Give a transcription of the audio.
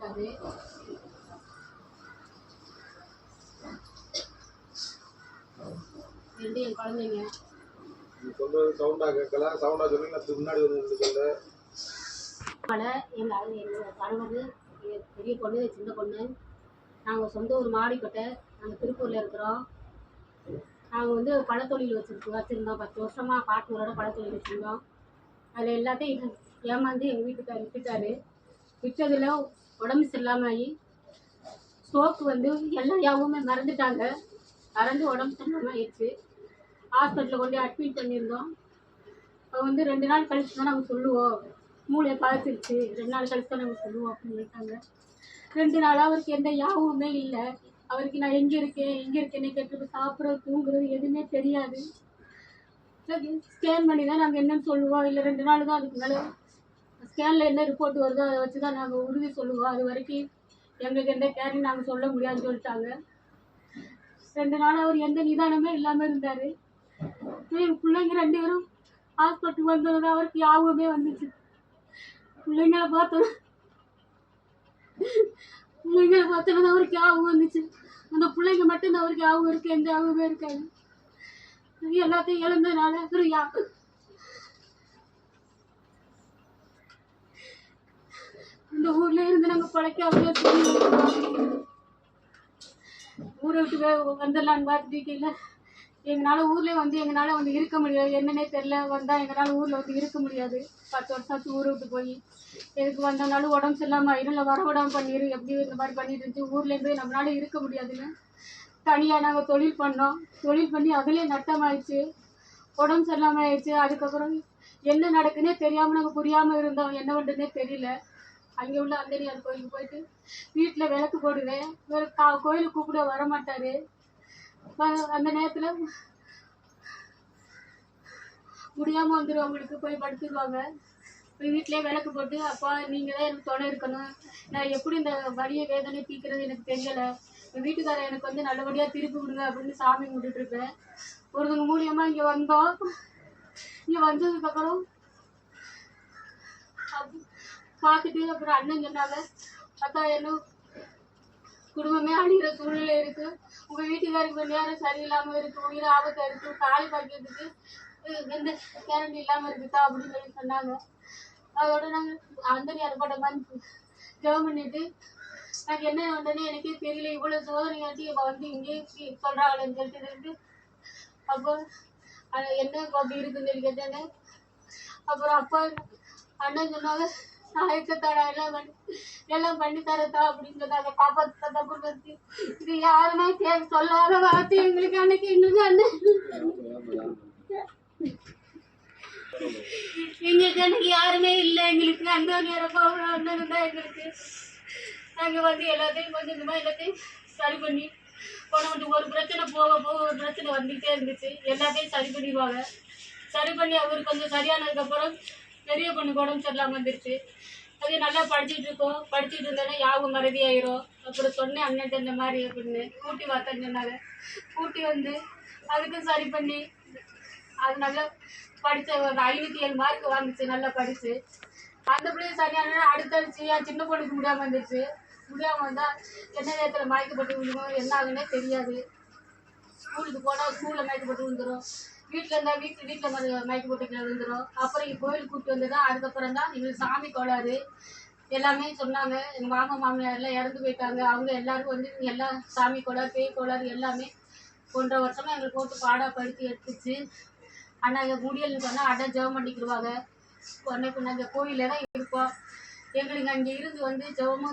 இருக்காரு. ரெண்டு என் குழந்தைங்க. சவுண்டா கேட்கல, சவுண்டா சொல்லுங்க. முன்னாடி வந்து எங்கள் கணவர், பெரிய பொண்ணு, சின்ன பொண்ணு, நாங்கள் சொந்த ஊர் மாடிக்கோட்டை, நாங்கள் திருப்பூரில் இருக்கிறோம். நாங்கள் வந்து பழத்தொழில் வச்சுருந்தோம். 10 வருஷமாக பார்ட்னரோட பழத்தொழில் வச்சுருந்தோம். அதில் எல்லாத்தையும் ஏமாந்து எங்கள் வீட்டுக்கார் விட்டுட்டாரு. விட்டதில் உடம்பு சரியில்லாமல் ஆகி ஸ்ட்ரோக்கு வந்து எல்லா யாவுமே மறந்துட்டாங்க. மறந்து உடம்பு சரியில்லாமல் ஆயிடுச்சு. ஹாஸ்பிட்டலில் கொண்டு அட்மிட் பண்ணியிருந்தோம். அவங்க வந்து 2 நாள் கழிச்சு தான் நாங்கள் சொல்லுவோம், மூளையை பாதிச்சிருச்சு, 2 நாள் கழிச்சு தான் நாங்கள் சொல்லுவோம் அப்படின்னு சொல்லிட்டாங்க. 2 நாளாக அவருக்கு எந்த யாவுமே இல்லை. அவருக்கு நான் எங்கே இருக்கேன்னு கேட்டு சாப்பிட்றது தூங்குறது எதுவுமே தெரியாது. ஸ்கேன் பண்ணி தான் நாங்கள் என்னன்னு சொல்லுவோம். இல்லை 2 நாள் தான், அதுக்கு மேலே ஸ்கேனில் என்ன ரிப்போர்ட் வருதோ அதை வச்சு தான் நாங்கள் உறுதி சொல்லுவோம். அது வரைக்கும் எங்களுக்கு எந்த கேரையும் நாங்கள் சொல்ல முடியாதுன்னு சொல்லிட்டாங்க. 2 நாள் அவர் எந்த நிதானமே இல்லாமல் இருந்தார். எங்கள் பிள்ளைங்க 2 பேரும் ஹாஸ்பிட்டல் வந்தது அவருக்கு யாவுமே வந்துச்சு. பிள்ளைங்களை பார்த்தோன்னா அவருக்கு யாவும் வந்துச்சு. அந்த பிள்ளைங்க மட்டும்தான் அவருக்கு யாவும் இருக்கு, எந்த யாவுமே இருக்காது. எல்லாத்தையும் இழந்ததுனால ஒரு இந்த ஊர்ல இருந்து நாங்கள் பழைக்க ஊரை விட்டு வந்துடலான்னு பார்த்துட்டு எங்களால் வந்து இருக்க முடியாது. என்னன்னே தெரில. வந்தால் எங்களால் ஊரில் வந்து இருக்க முடியாது. 10 வருஷம் ஊரை விட்டு போய் எதுக்கு வந்தனாலும் உடம்பு சரியில்லாமல் ஆயிரும், இல்லை வர விடாமல் பண்ணிடும், எப்படி இந்த மாதிரி பண்ணிட்டு இருந்துச்சு. ஊர்லேருந்து நம்மளால இருக்க முடியாதுன்னு தனியாக நாங்கள் தொழில் பண்ணோம். தொழில் பண்ணி அதுலேயே நட்டமாயிடுச்சு. உடம்பு சரியில்லாமல் ஆயிடுச்சு. அதுக்கப்புறம் என்ன நடக்குன்னே தெரியாமல் நாங்கள் புரியாமல் இருந்தோம். என்ன பண்ணுறதுனே தெரியல. அங்கே உள்ள அந்தனியார் கோயிலுக்கு போயிட்டு வீட்டில் விளக்கு போடுவேன். கோயிலுக்கு கூப்பிட வரமாட்டார். அந்த நேரத்தில் முடியாமல் வந்துடும். அவங்களுக்கு போய் படுத்துடுவாங்க. போய் வீட்டிலே விளக்கு போட்டு, அப்பா நீங்கள் தான் எனக்கு துணை இருக்கணும், நான் எப்படி இந்த வலியை வேதனை தீர்க்கிறது எனக்கு தெரியலை, என் வீட்டுக்காரர் எனக்கு வந்து நல்லபடியாக திருப்பி விடுங்க அப்படின்னு சாமி கும்பிட்டுருப்பேன். ஒருத்தவங்க மூலியமாக இங்கே வந்தோம். இங்கே வந்ததுக்கப்புறம் பார்த்துட்டு அப்புறம் அண்ணன் சொன்னாங்க, அக்கா என்ன குடும்பமே அழிகிற சூழ்நிலை இருக்குது, உங்கள் வீட்டுக்காருக்கு நேரம் சரியில்லாமல் இருக்குது, உயிர் ஆபத்தாக இருக்குது, தாலி பாய்க்கிறதுக்கு எந்த கேரண்டி இல்லாமல் இருக்குதா அப்படின்னு சொல்லி சொன்னாங்க. அதோட நாங்கள் அந்தனியார் போட்ட மாதிரி ஜெபம் பண்ணிட்டு, நாங்கள் என்ன பண்ணுறேன்னு எனக்கே தெரியல, இவ்வளோ சோதனையாட்டி வந்து இங்கே சொல்கிறாங்களேன்னு சொல்லிட்டு அப்போ என்ன அப்படி இருக்குன்னு சொல்லி கேட்டாங்க. அப்புறம் அப்பா அண்ணன் சொன்னாங்க, நாயக்கத்தாடா எல்லாம் பண்ணி தரத்தா அப்படின்னு சொன்னாங்க. காப்பாற்ற தப்பு பற்றி இது யாருமே சொல்லாத வார்த்தை எங்களுக்கு அன்னைக்கு இன்னும் எங்களுக்கு அன்னைக்கு யாருமே இல்லை. எங்களுக்கு அந்த நேரம் அண்ணன் தான் எங்களுக்கு. நாங்கள் வந்து எல்லாத்தையும் கொஞ்சம் கொஞ்சமாக எல்லாத்தையும் சரி பண்ணி போன ஒரு பிரச்சனை போக ஒரு பிரச்சனை வந்துகிட்டே இருந்துச்சு. எல்லாத்தையும் சரி பண்ணிடுவாங்க. சரி பண்ணி அவர் கொஞ்சம் சரியானதுக்கப்புறம் பெரிய பொண்ணு உடம்பு சரியில்லாமல் வந்துருச்சு. அது நல்லா படிச்சுட்டு இருந்தோன்னா யாவும் மறதி ஆயிரும். அப்புறம் சொன்னேன் அண்ணன் இந்த மாதிரி அப்படின்னு கூட்டி வார்த்தைன்னு சொன்னாங்க. கூட்டி வந்து அதுக்கும் சரி பண்ணி அது நல்லா படித்த ஒரு 507 மார்க் வாங்கிச்சு. நல்லா படிச்சு அந்த பிள்ளைய சரியான அடுத்தடிச்சு என் சின்ன பொண்ணுக்கு முடியாமல் வந்துடுச்சு. முடியாமல் வந்தால் என்ன நேரத்தில் மயக்கப்பட்டு விழுவோம், என்ன ஆகுன்னே தெரியாது. ஸ்கூலுக்கு போனால் ஸ்கூலில் மயக்கப்பட்டு விழுந்துடும், வீட்டில் இருந்தால் வீட்டில் மயக்கப்பட்டு விழுந்துடும். அப்புறம் கோயிலுக்கு கூப்பிட்டு வந்து தான் அதுக்கப்புறம் தான் எங்களுக்கு சாமி கோளாறு எல்லாமே சொன்னாங்க. எங்கள் மாமியார் எல்லாம் இறந்து போயிட்டாங்க. அவங்க எல்லாரும் வந்து எல்லாம் சாமி கோளாறு, பேய் கோளாறு எல்லாமே 1.5 வருஷமாக எங்களுக்கு போட்டு பாடாப்படுத்தி எடுத்துச்சு. ஆனால் எங்கள் முடியல்னு சொன்னால் அண்ணன் ஜெபம் பண்ணிக்கிடுவாங்க. நாங்கள் கோயிலில் தான் இருப்போம். எங்களுக்கு அங்கே இருந்து வந்து ஜெபமும்